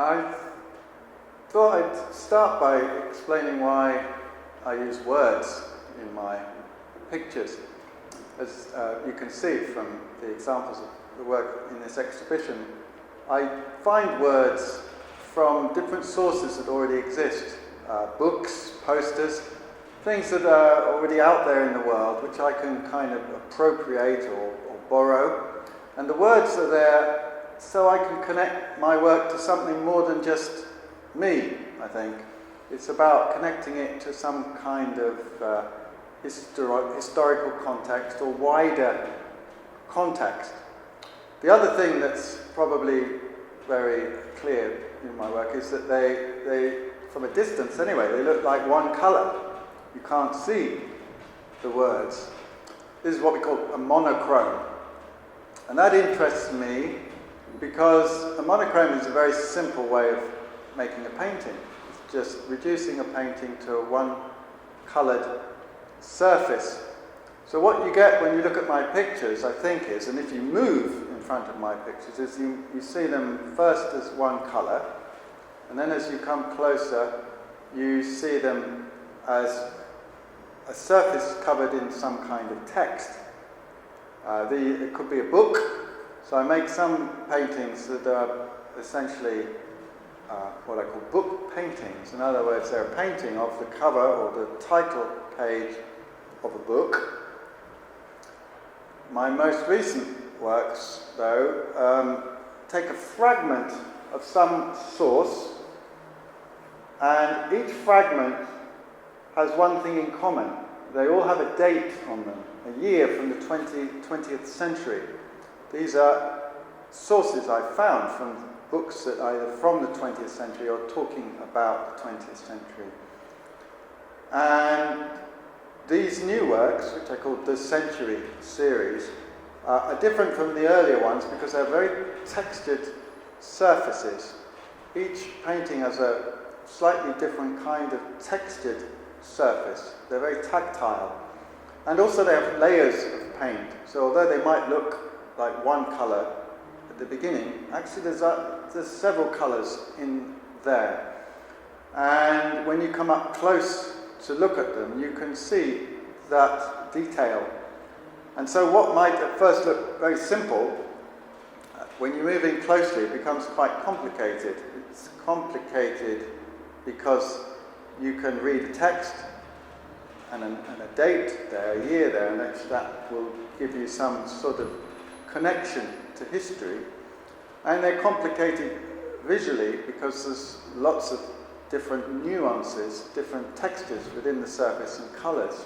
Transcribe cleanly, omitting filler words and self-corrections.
I thought I'd start by explaining why I use words in my pictures. As you can see from the examples of the work in this exhibition, I find words from different sources that already exist. Books, posters, things that are already out there in the world, which I can kind of appropriate or borrow. And the words are there so I can connect my work to something more than just me, I think. It's about connecting it to some kind of historical context or wider context. The other thing that's probably very clear in my work is that they from a distance anyway, they look like one colour. You can't see the words. This is what we call a monochrome. And that interests me because a monochrome is a very simple way of making a painting. It's just reducing a painting to a one-coloured surface. So what you get when you look at my pictures, I think is, and if you move in front of my pictures, is you see them first as one colour, and then as you come closer, you see them as a surface covered in some kind of text. It could be a book, so I make some paintings that are essentially what I call book paintings. In other words, they're a painting of the cover or the title page of a book. My most recent works, though, take a fragment of some source, and each fragment has one thing in common. They all have a date on them, a year from the 20th century. These are sources I found from books that are either from the 20th century or talking about the 20th century. And these new works, which I call the Century series, are different from the earlier ones because they're very textured surfaces. Each painting has a slightly different kind of textured surface. They're very tactile. And also they have layers of paint. So although they might look like one colour at the beginning, actually there's several colours in there. And when you come up close to look at them, you can see that detail. And so what might at first look very simple, when you move in closely, it becomes quite complicated. It's complicated because you can read a text and a date there, a year there, and that will give you some sort of connection to history. And they're complicated visually because there's lots of different nuances, different textures within the surface and colours.